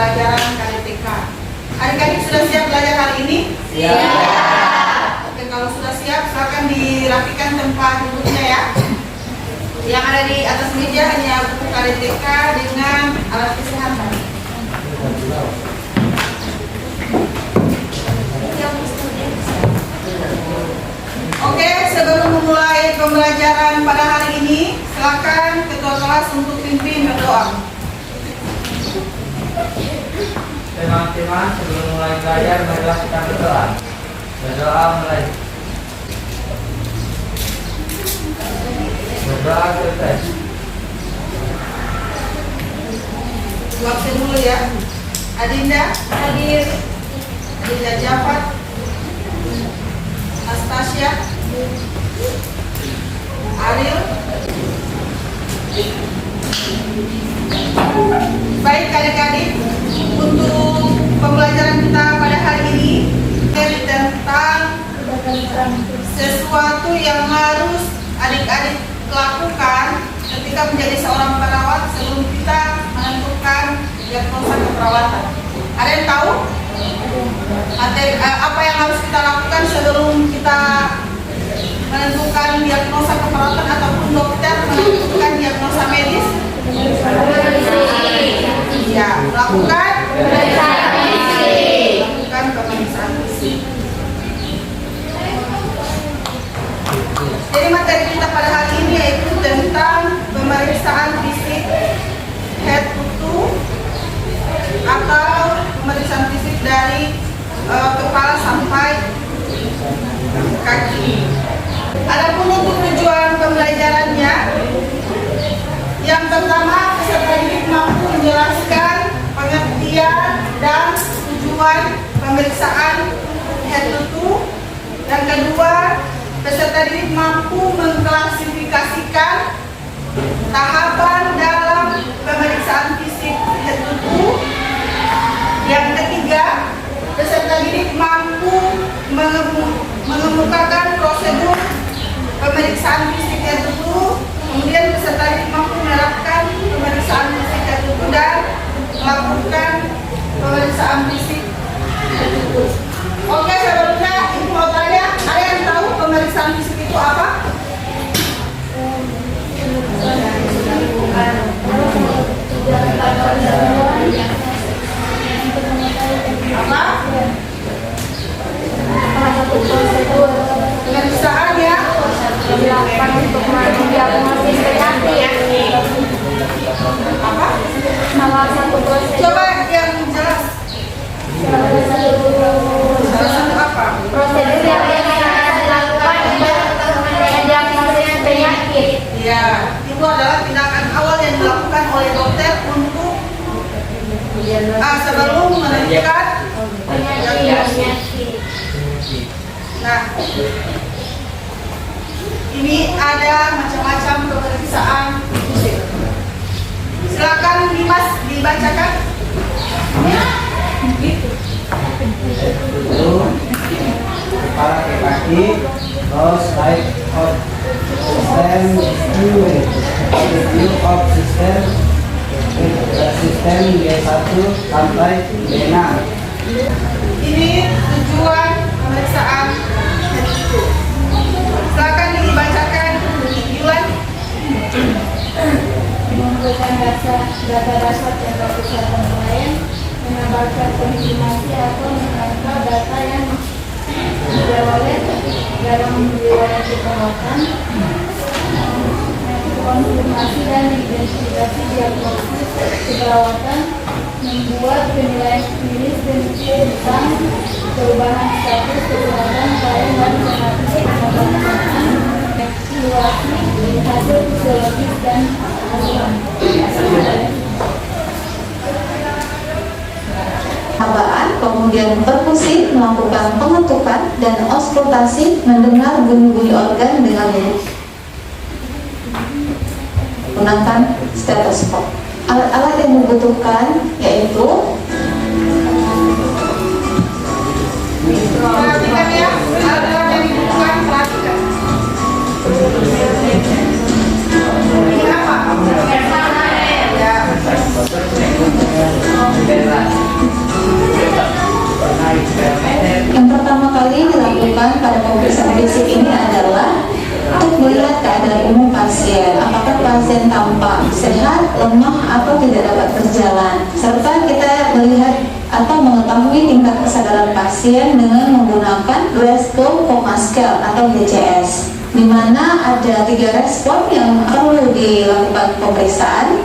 pembelajaran KDTK. Adik-adik sudah siap belajar hari ini? Siap. Oke, kalau sudah siap, silakan dirapikan tempat duduknya ya. Yang ada di atas meja hanya buku KDTK dengan alat kesehatan. Oke, sebelum memulai pembelajaran pada hari ini, silakan ketua kelas untuk pimpin berdoa. Teman-teman, sebelum mulai belajar, marilah kita berdoa. Berdoa mulai. Berdoa selesai. Waktu dulu ya. Adinda, Hadir. Adinda Jafar, Astasia, Ariel. Baik adik-adik, untuk pembelajaran kita pada hari ini tentang sesuatu yang harus adik-adik lakukan ketika menjadi seorang perawat sebelum kita menentukan diagnosa keperawatan. Ada yang tahu? Apa yang harus kita lakukan sebelum kita menentukan diagnosa keperawatan ataupun dokter menentukan diagnosa medis? Ya, melakukan pemeriksaan fisik. Jadi materi kita pada hari ini yaitu tentang pemeriksaan fisik head to toe atau pemeriksaan fisik dari kepala sampai kaki. Adapun untuk tujuan pembelajarannya, yang pertama peserta didik mampu menjelaskan pengertian dan tujuan pemeriksaan head to toe. Yang kedua, peserta didik mampu mengklasifikasikan tahapan dalam pemeriksaan fisik head to toe. Yang ketiga, peserta didik mampu mengemukakan prosedur pemeriksaan fisik head to toe. Kemudian peserta didik mampu menerapkan pemeriksaan fisik head to toe dan melakukan pemeriksaan fisik head to toe. Oke, sebelumnya ibu mau tanya, ada yang tahu pemeriksaan fisik itu apa? Apa? Pemeriksaan ya? Dilakukan untuk mendiagnosis penyakit. Apa? Salah satu prosedur. Coba yang jelas. Salah satu apa? Prosedur yang dilakukan untuk mendiagnosis penyakit. Ya, itu adalah tindakan awal yang dilakukan oleh dokter untuk sebelum menentukan Penyakit. Nah, ini ada macam-macam pemeriksaan fisik. Silakan Dimas dibacakan. Kepala ke kaki, terus right of system, view of system, sistem D1 sampai D6. Ini tujuan pemeriksaan head to toe. Silakan dibacakan Yulan. Mengumpulkan data dasar tentang kesehatan klien, menambahkan konfirmasi atau menambah data yang diperoleh dalam riwayat perawatan, konfirmasi dan identifikasi diagnosis keperawatan, membuat penilaian klinis tentang perubahan status kesehatan klien dan mengatasi pengembangan evaluasi hasil fisiologis dan Perabaan, kemudian perkusi, melakukan pengetukan dan auskultasi, mendengar bunyi-bunyi organ dengan menggunakan stetoskop. Alat-alat yang dibutuhkan yaitu Perhatikan ya, alat-alat yang dibutuhkan, perhatikan. Ini apa? Ya. dari umum pasien, apakah pasien tampak sehat, lemah, atau tidak dapat berjalan. Serta kita melihat atau mengetahui tingkat kesadaran pasien dengan menggunakan Glasgow Coma Scale atau GCS, di mana ada 3 respon yang perlu dilakukan pemeriksaan.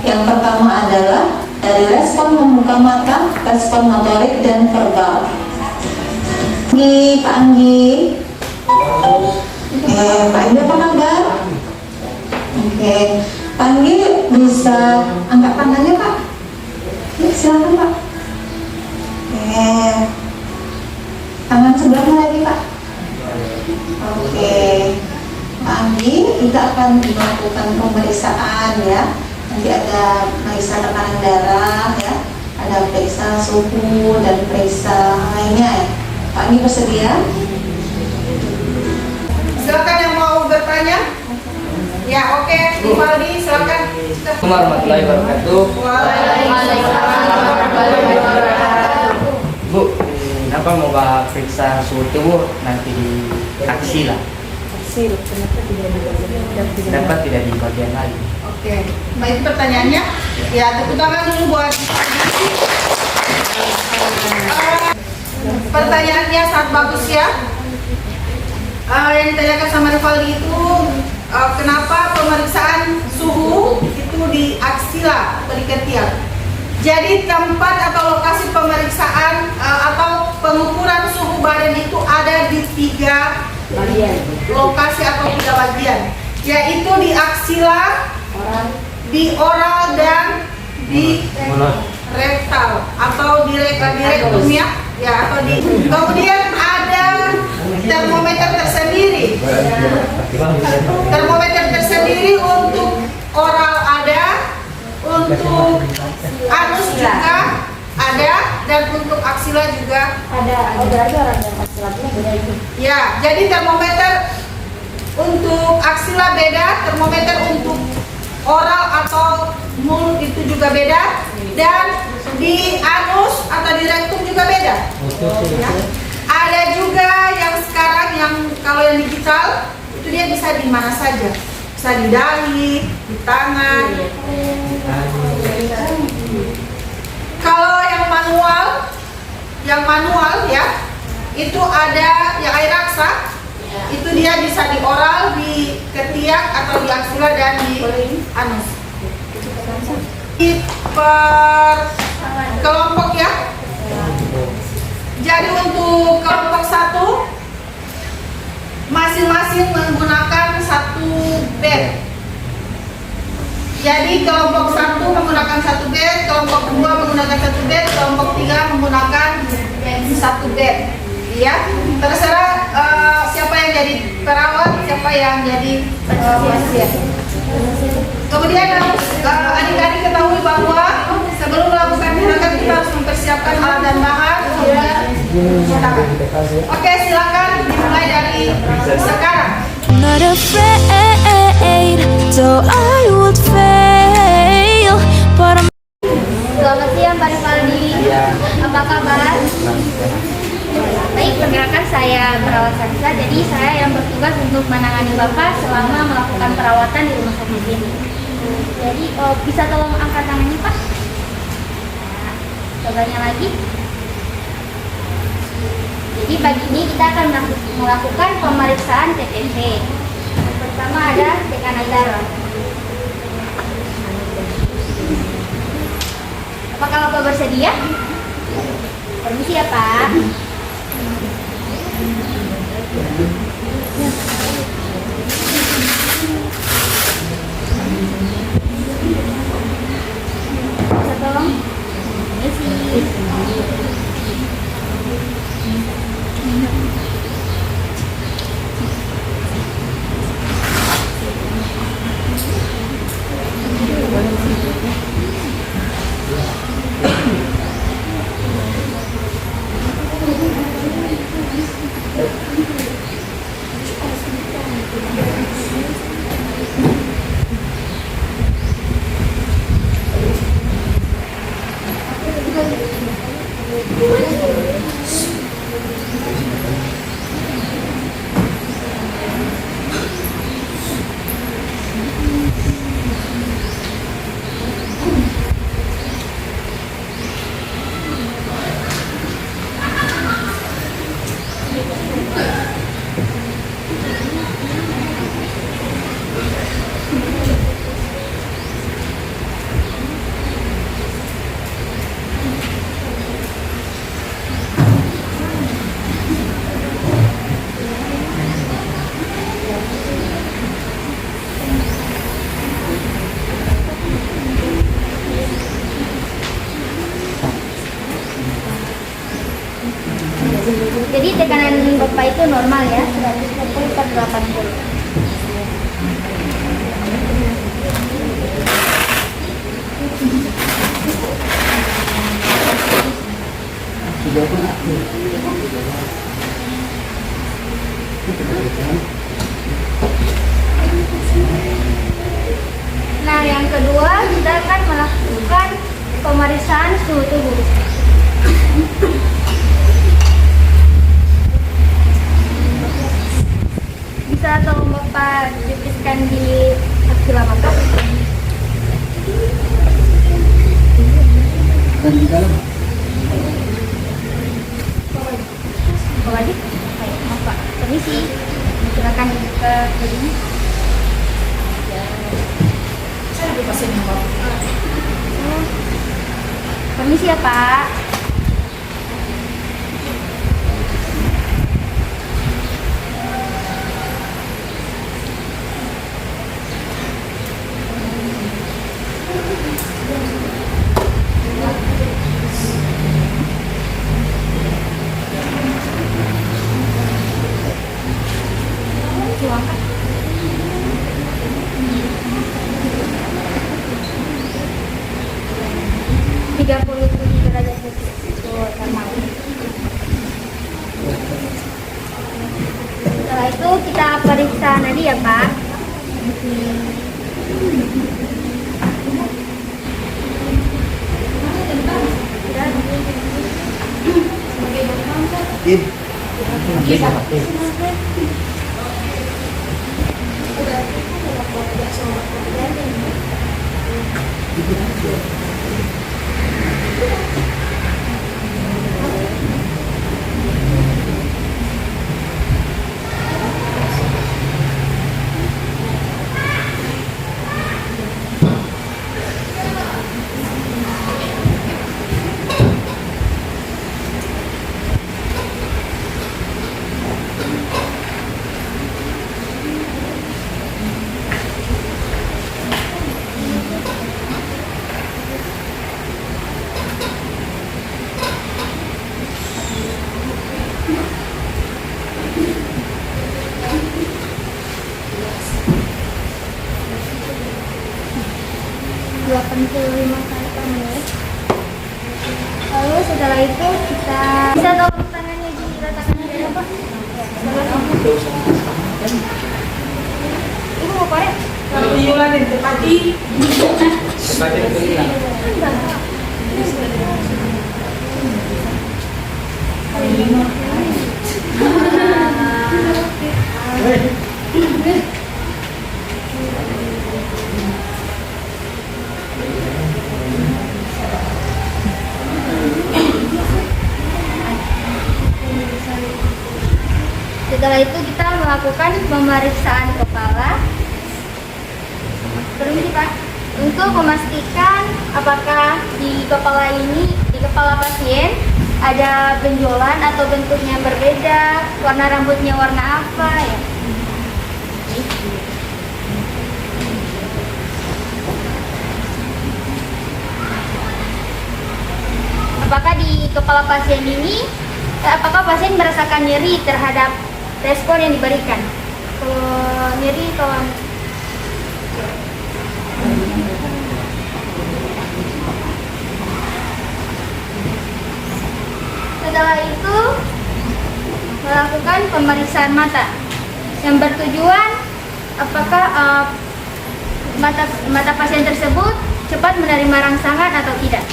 Yang pertama adalah dari respon membuka mata, respon motorik, dan verbal. Pak Anggi. Pak Anggi apa kabar? Oke, Pak Anggi bisa angkat tangannya Pak? Ya, silakan Pak. Tangan sebelahnya lagi Pak. Oke, Pak Anggi, kita akan melakukan pemeriksaan ya. Nanti ada periksa tekanan darah ya, ada periksa suhu dan periksa lainnya ya. Pak Anggi bersedia? Silakan yang mau bertanya. Ya, oke, Ivaldi, silakan. Assalamualaikum warahmatullahi wabarakatuh. Waalaikumsalam warahmatullahi wabarakatuh. Bu, kenapa mau bahas periksa suhu tubuh nanti di aksila? Kenapa tidak di bagian lain? Oke, baik, pertanyaannya. Ya, tepuk tangan dulu buat pertanyaannya sangat bagus ya. Yang ditanyakan sama Rivaldi itu kenapa pemeriksaan suhu itu di aksila atau di ketiak. Jadi tempat atau lokasi pemeriksaan atau pengukuran suhu badan itu ada di 3 lokasi atau 3 bagian, yaitu di aksila, di oral, dan di rektal atau di rektum ya, atau di. Kemudian ada termometer tersendiri. Termometer tersendiri untuk oral ada, untuk anus juga ada, dan untuk aksila juga Ada. Oh, berarti orang yang laki-lakinya beda itu. ya. Jadi termometer untuk aksila beda, termometer untuk oral atau mulut itu juga beda, dan di anus atau di rektum juga beda. Ya. Ada juga yang sekarang yang kalau yang digital itu dia bisa di mana saja, bisa di dahi, di tangan. Kalau yang manual ya, itu ada yang air raksa, itu dia bisa di oral, di ketiak atau di aksila, dan di anus. Di per kelompok ya. Jadi untuk kelompok 1 masing-masing menggunakan 1 bed. Jadi kelompok 1 menggunakan 1 bed, kelompok 2 menggunakan 1 bed, kelompok 3 menggunakan 1 bed. Ya, terserah siapa yang jadi perawat, siapa yang jadi pasien. Kemudian harus adik-adik ketahui bahwa sebelum melakukan tindakan kita harus mempersiapkan alat dan bahan. Oke, silakan dimulai dari sekarang. Not afraid, so I would fail, but I'm. Selamat siang Pak Rivaldi. Apa kabar? Baik, perkenalkan saya perawat Sansa. Jadi saya yang bertugas untuk menangani Bapak selama melakukan perawatan di rumah sakit ini. Jadi bisa tolong angkat tangannya Pak? Nah, cobanya lagi. Jadi pagi ini kita akan melakukan pemeriksaan TTC. Yang pertama ada tekanan darah. Apakah Bapak bersedia? Permisi ya Pak. Bisa tolong? Permisi. normal ya, 120 per 80. Nah, yang kedua kita akan melakukan pemeriksaan suhu tubuh. Bisa tolong Bapak tipiskan di aksila mata? Di dalam. Bapak Adik? Baik, maaf Pak. Permisi. Silakan dibuka ini. Saya udah pasien nomor. Permisi ya Pak. Silakan. Tiga puluh 37 derajat celcius itu normal. Setelah itu kita periksa nadi ya Pak. Lalu setelah itu kita bisa tahu tangannya diletakkan di mana Pak? Ibu mau korek? Kalau Yulan itu pagi. Sebagai pilihan. Setelah itu kita melakukan pemeriksaan kepala. Permisi Pak, untuk memastikan apakah di kepala pasien ada benjolan atau bentuknya berbeda, warna rambutnya warna apa ya? Apakah di kepala pasien ini, apakah pasien merasakan nyeri terhadap respon yang diberikan? Kalau nyeri, kalau setelah itu melakukan pemeriksaan mata yang bertujuan apakah mata pasien tersebut cepat menerima rangsangan atau tidak.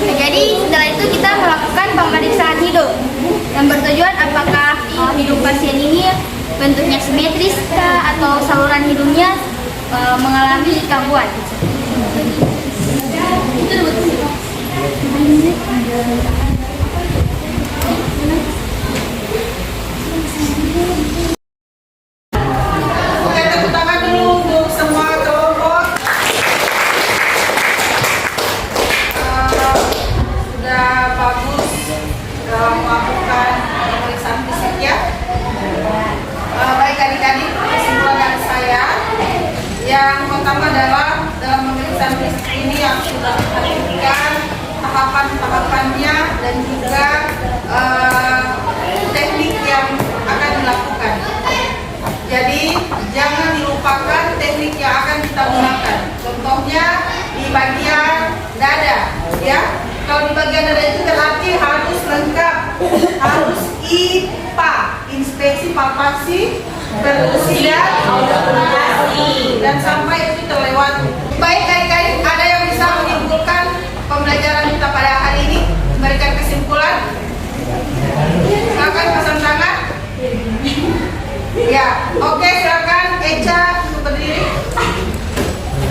Jadi setelah itu kita melakukan pemeriksaan hidung yang bertujuan apakah hidung pasien ini bentuknya simetris atau saluran hidungnya mengalami gangguan. Oke, tepuk tangan dulu untuk semua kelompok. Sudah bagus dalam melakukan pemeriksaan fisik ya. Baik adik-adik, kesimpulan dari saya dan juga teknik yang akan dilakukan. Jadi jangan dilupakan teknik yang akan kita gunakan. Contohnya di bagian dada, ya. Kalau di bagian dada itu berarti harus lengkap, harus IPA, inspeksi, palpasi, perkusi dan audiokulasi, dan sampai itu terlewati. Baik adik-adik, ada yang bisa menyimpulkan pembelajaran kita pada hari ini, memberikan kesimpulan? Silakan pasang tangan. Ya, oke, silakan Eca untuk berdiri.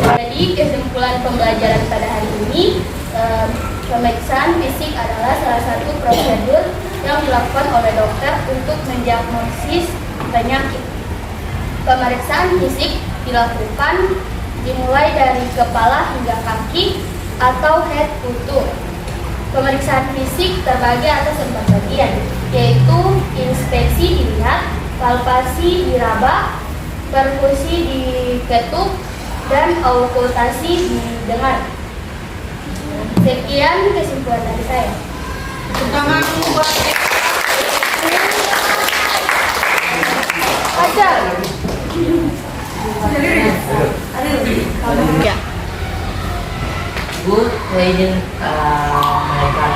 Jadi kesimpulan pembelajaran pada hari ini, pemeriksaan fisik adalah salah satu prosedur yang dilakukan oleh dokter untuk mendiagnosis penyakit. Pemeriksaan fisik dilakukan dimulai dari kepala hingga kaki atau head to toe. Pemeriksaan fisik terbagi atas 4 bagian, yaitu inspeksi dilihat, palpasi diraba, perkusi diketuk, dan auskultasi didengar. Sekian kesimpulan dari saya. Tangan buat Ajar. Ya. Bu, saya izin menaikkan.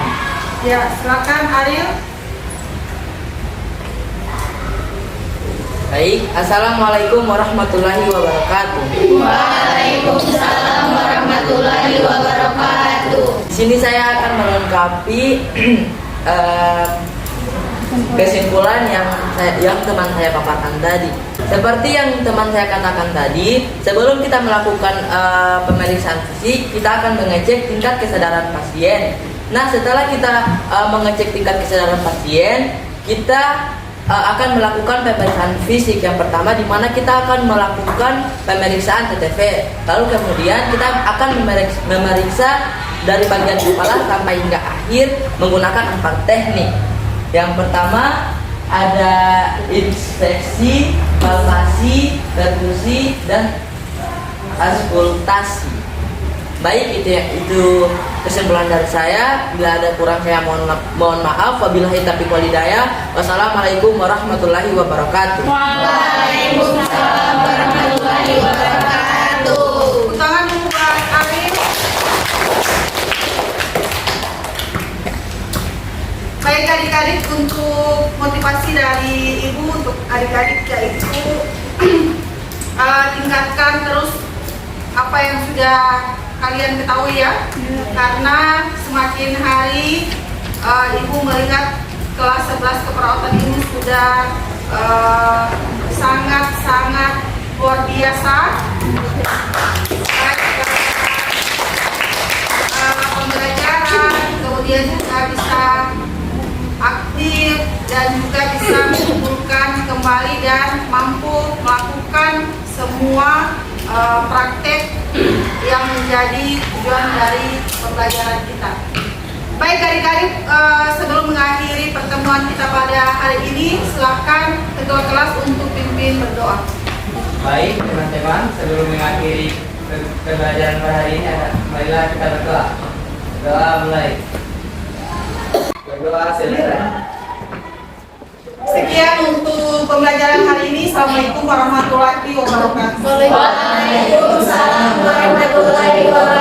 ya, silakan Ariel. Baik, Assalamualaikum warahmatullahi wabarakatuh. Waalaikumsalam warahmatullahi wabarakatuh. Di sini saya akan melengkapi kesimpulan yang teman saya paparkan tadi. Seperti yang teman saya katakan tadi, sebelum kita melakukan pemeriksaan fisik, kita akan mengecek tingkat kesadaran pasien. Nah, setelah kita mengecek tingkat kesadaran pasien, kita akan melakukan pemeriksaan fisik yang pertama, di mana kita akan melakukan pemeriksaan TTV. Lalu kemudian kita akan memeriksa dari bagian kepala sampai hingga akhir menggunakan 4 teknik. Yang pertama ada inspeksi, palpasi, perkusi, dan auskultasi. Baik, itu kesimpulan dari saya. Bila ada kurang saya mohon maaf. Wabillahi taufiq wal hidayah. Wassalamualaikum warahmatullahi wabarakatuh. Waalaikumsalam warahmatullahi wabarakatuh. Tangan buat Ariel. Baik adik-adik, untuk motivasi dari ibu untuk adik-adik yaitu tingkatkan terus apa yang sudah kalian ketahui ya, karena semakin hari ibu melihat kelas 11 keperawatan ini sudah sangat-sangat luar biasa. Pembelajaran, kemudian juga bisa aktif dan juga bisa mengumpulkan kembali dan mampu melakukan semua praktek yang menjadi tujuan dari pembelajaran kita. Baik adik-adik, sebelum mengakhiri pertemuan kita pada hari ini, silakan ketua kelas untuk pimpin berdoa. Baik teman-teman, sebelum mengakhiri pembelajaran pada hari ini, marilah kita berdoa. Doa mulai. Berdoa selesai. Sekian untuk pembelajaran hari ini. Assalamualaikum warahmatullahi wabarakatuh. Waalaikumsalam warahmatullahi wabarakatuh.